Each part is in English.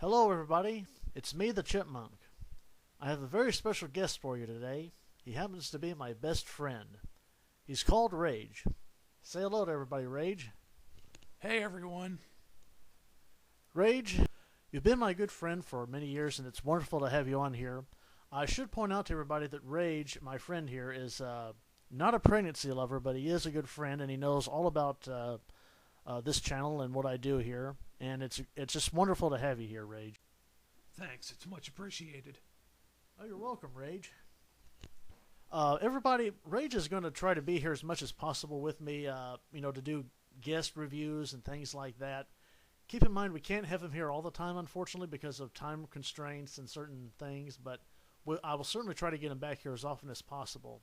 Hello everybody, it's me the Chipmunk. I have a very special guest for you today. He happens to be my best friend. He's called Rage. Say hello to everybody, Rage. Hey everyone. Rage, you've been my good friend for many years and it's wonderful to have you on here. I should point out to everybody that Rage, my friend here, is not a pregnancy lover, but he is a good friend and he knows all about this channel and what I do here. And it's just wonderful to have you here, Rage. Thanks, it's much appreciated. Oh, you're welcome, Rage. Everybody, Rage is going to try to be here as much as possible with me, to do guest reviews and things like that. Keep in mind, we can't have him here all the time, unfortunately, because of time constraints and certain things, but I will certainly try to get him back here as often as possible.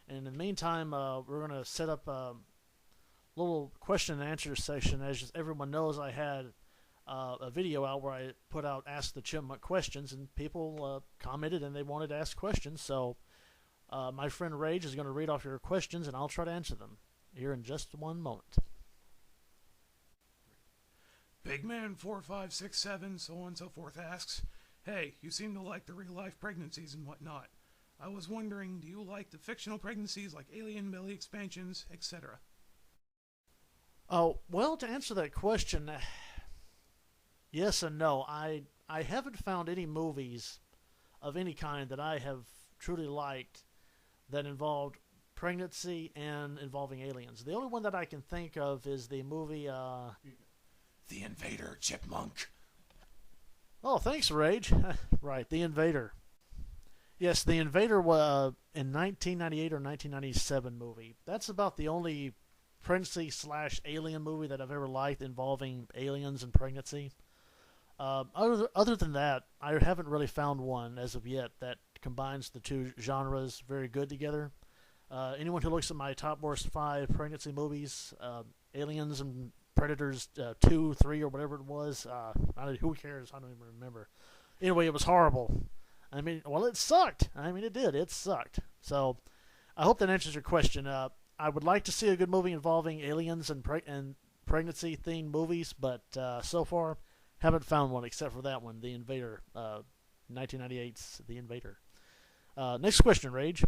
And in the meantime, we're going to set up a little question and answer section. As everyone knows, I had a video out where I put out Ask the Chipmunk questions, and people commented and they wanted to ask questions, so my friend Rage is going to read off your questions and I'll try to answer them here in just one moment. Bigman4567, so on and so forth, asks, hey, you seem to like the real-life pregnancies and whatnot. I was wondering, do you like the fictional pregnancies like alien belly expansions, etc.? Oh, well, to answer that question, yes and no. I haven't found any movies of any kind that I have truly liked that involved pregnancy and involving aliens. The only one that I can think of is the movie The Invader, Chipmunk. Oh, thanks, Rage. Right, The Invader. Yes, The Invader was in 1998 or 1997 movie. That's about the only pregnancy/alien movie that I've ever liked involving aliens and pregnancy. Other than that, I haven't really found one as of yet that combines the two genres very good together. Anyone who looks at my top worst 5 pregnancy movies, Aliens and Predators 2, 3, or whatever it was, who cares? I don't even remember. Anyway, it was horrible. I mean, well, it sucked. I mean, it did. It sucked. So, I hope that answers your question. I would like to see a good movie involving aliens and pregnancy-themed movies, but so far, haven't found one except for that one, The Invader, 1998's The Invader. Next question, Rage.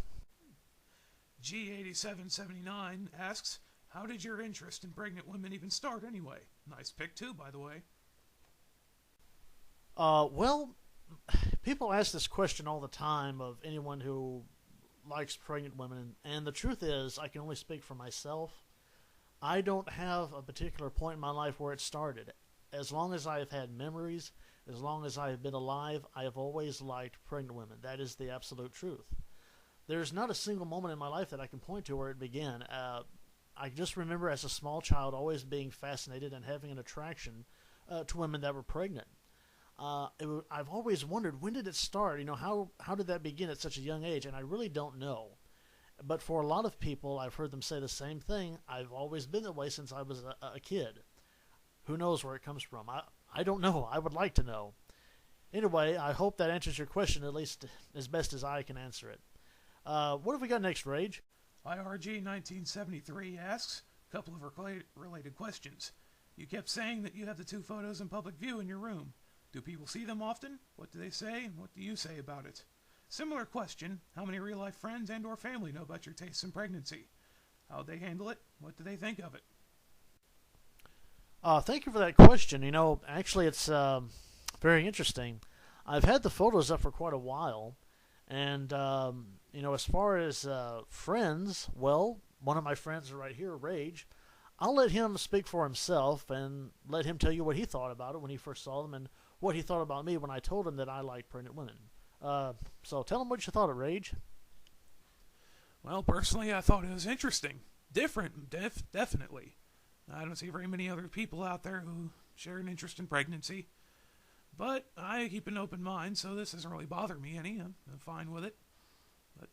G8779 asks, how did your interest in pregnant women even start anyway? Nice pick too, by the way. Well, people ask this question all the time of anyone who likes pregnant women, and the truth is, I can only speak for myself. I don't have a particular point in my life where it started. As long as I have had memories, as long as I have been alive, I have always liked pregnant women. That is the absolute truth. There's not a single moment in my life that I can point to where it began. I just remember as a small child always being fascinated and having an attraction to women that were pregnant. I've always wondered, when did it start? How did that begin at such a young age? And I really don't know. But for a lot of people, I've heard them say the same thing. I've always been that way since I was a kid. Who knows where it comes from? I don't know. I would like to know. Anyway, I hope that answers your question, at least as best as I can answer it. What have we got next, Rage? IRG1973 asks, a couple of related questions. You kept saying that you have the 2 photos in public view in your room. Do people see them often? What do they say, and what do you say about it? Similar question, how many real-life friends and or family know about your tastes in pregnancy? How'd they handle it? What do they think of it? Thank you for that question. Actually, it's very interesting. I've had the photos up for quite a while, and as far as friends, well, one of my friends right here, Rage, I'll let him speak for himself and let him tell you what he thought about it when he first saw them and what he thought about me when I told him that I liked pregnant women. So tell him what you thought of Rage. Well, personally, I thought it was interesting. Different, definitely. I don't see very many other people out there who share an interest in pregnancy. But I keep an open mind, so this doesn't really bother me any. I'm fine with it. But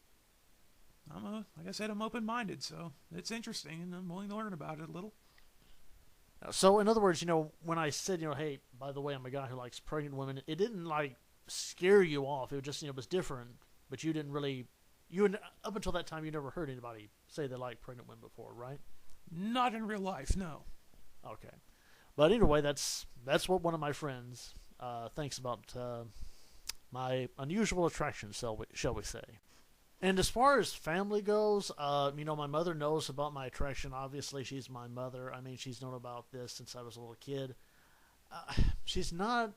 like I said, I'm open-minded, so it's interesting, and I'm willing to learn about it a little. So, in other words, when I said, hey, by the way, I'm a guy who likes pregnant women, it didn't, scare you off. It was just, it was different, but you didn't really, up until that time, you never heard anybody say they liked pregnant women before, right? Not in real life, no. Okay. But anyway, that's what one of my friends thinks about my unusual attraction, shall we say. And as far as family goes, my mother knows about my attraction. Obviously, she's my mother. I mean, she's known about this since I was a little kid. She's not.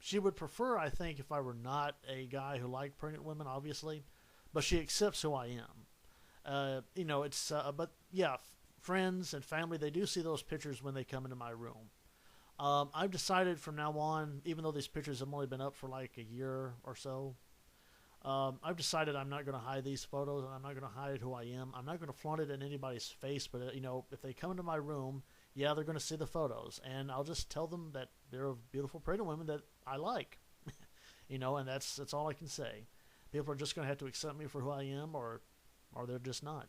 She would prefer, I think, if I were not a guy who liked pregnant women, obviously, but she accepts who I am. But yeah, friends and family, they do see those pictures when they come into my room. I've decided from now on, even though these pictures have only been up for like a year or so, I've decided I'm not going to hide these photos, and I'm not going to hide who I am. I'm not going to flaunt it in anybody's face, but if they come into my room, yeah, they're going to see the photos, and I'll just tell them that they're beautiful pregnant women that I like, and that's all I can say. People are just going to have to accept me for who I am, or they're just not.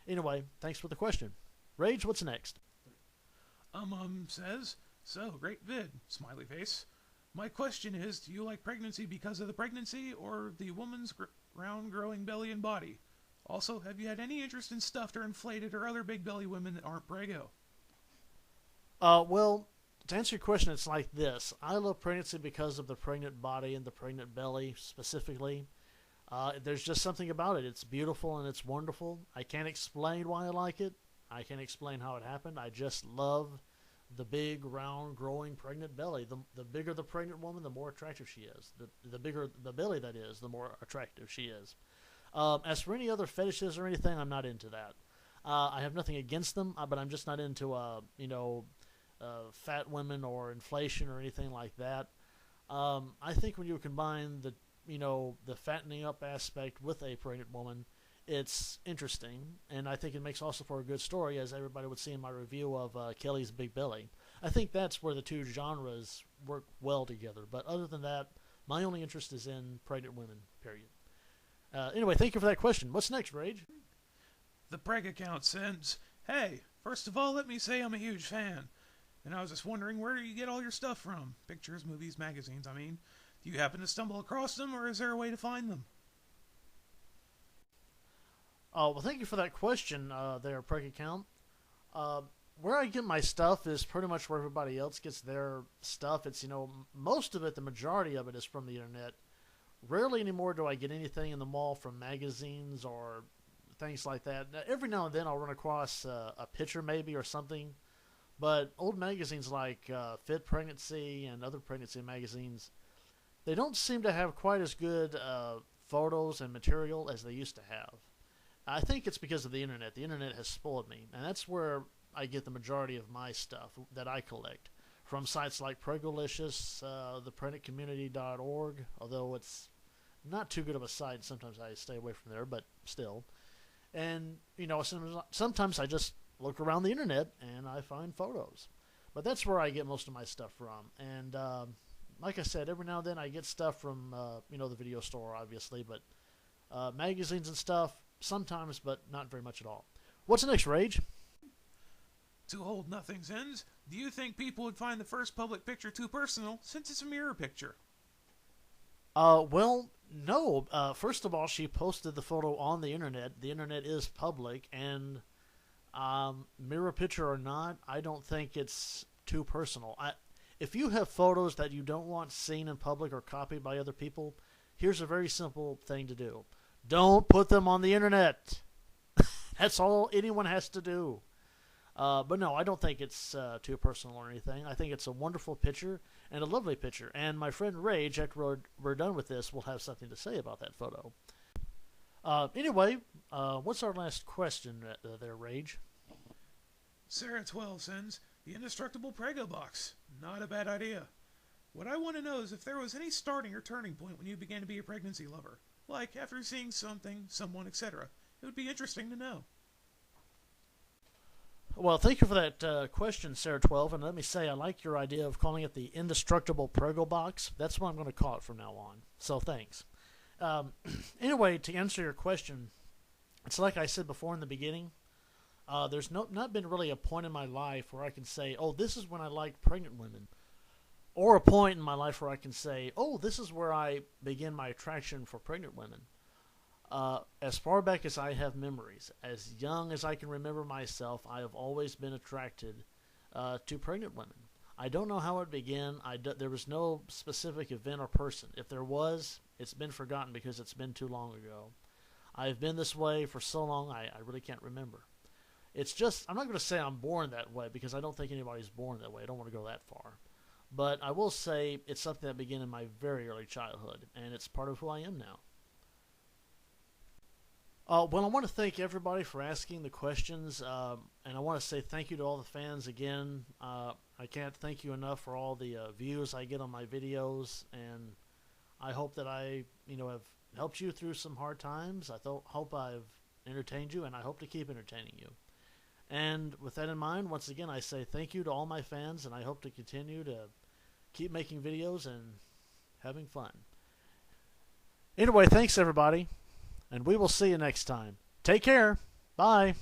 Anyway, thanks for the question. Rage, what's next? Says, so, great vid, smiley face. My question is, do you like pregnancy because of the pregnancy, or the woman's round growing belly and body? Also, have you had any interest in stuffed or inflated or other big belly women that aren't prego? Well, to answer your question, it's like this. I love pregnancy because of the pregnant body and the pregnant belly specifically. There's just something about it. It's beautiful and it's wonderful. I can't explain why I like it. I can't explain how it happened. I just love the big, round, growing, pregnant belly. The bigger the pregnant woman, the more attractive she is. The bigger the belly that is, the more attractive she is. As for any other fetishes or anything, I'm not into that. I have nothing against them, but I'm just not into, fat women or inflation or anything like that. I think when you combine the fattening up aspect with a pregnant woman, it's interesting, and I think it makes also for a good story, as everybody would see in my review of Kelly's Big Belly. I think that's where the two genres work well together, but other than that, my only interest is in pregnant women, period. Anyway, thank you for that question. What's next, Rage? The Preg account sends, hey, first of all, let me say I'm a huge fan. And I was just wondering, where do you get all your stuff from? Pictures, movies, magazines, I mean. Do you happen to stumble across them, or is there a way to find them? Well, thank you for that question there, Preg account. Where I get my stuff is pretty much where everybody else gets their stuff. It's, most of it, the majority of it is from the internet. Rarely anymore do I get anything in the mall from magazines or things like that. Now, every now and then I'll run across a picture maybe or something, but old magazines like Fit Pregnancy and other pregnancy magazines, they don't seem to have quite as good photos and material as they used to have. I think it's because of the internet. The internet has spoiled me, and that's where I get the majority of my stuff that I collect, from sites like Pregolicious, thepregnantcommunity.org, although it's not too good of a site. Sometimes I stay away from there, but still. And, sometimes I just look around the internet and I find photos. But that's where I get most of my stuff from. And like I said, every now and then I get stuff from, the video store, obviously, but magazines and stuff, sometimes, but not very much at all. What's next, Rage? To hold nothing's ends, do you think people would find the first public picture too personal, since it's a mirror picture? Well, no. First of all, she posted the photo on the internet. The internet is public, and mirror picture or not, I don't think it's too personal. If you have photos that you don't want seen in public or copied by other people, here's a very simple thing to do. Don't put them on the internet. That's all anyone has to do. But no, I don't think it's too personal or anything. I think it's a wonderful picture and a lovely picture. And my friend Rage, after we're done with this, will have something to say about that photo. Anyway, what's our last question there, Rage? Sarah12 sends, the indestructible Prego box. Not a bad idea. What I want to know is if there was any starting or turning point when you began to be a pregnancy lover. Like after seeing something, someone, etc. It would be interesting to know. Well, thank you for that question, Sarah12. And let me say, I like your idea of calling it the indestructible Prego box. That's what I'm going to call it from now on. So thanks. Anyway, to answer your question, it's like I said before in the beginning. There's not been really a point in my life where I can say, oh, this is when I like pregnant women. Or a point in my life where I can say, oh, this is where I begin my attraction for pregnant women. As far back as I have memories, as young as I can remember myself, I have always been attracted to pregnant women. I don't know how it began. There was no specific event or person. If there was, it's been forgotten because it's been too long ago. I've been this way for so long, I really can't remember. It's just, I'm not going to say I'm born that way because I don't think anybody's born that way. I don't want to go that far. But I will say it's something that began in my very early childhood, and it's part of who I am now. Well, I want to thank everybody for asking the questions, and I want to say thank you to all the fans again. I can't thank you enough for all the views I get on my videos, and I hope that I, have helped you through some hard times. I hope I've entertained you, and I hope to keep entertaining you. And with that in mind, once again, I say thank you to all my fans, and I hope to continue to keep making videos and having fun. Anyway, thanks everybody, and we will see you next time. Take care. Bye.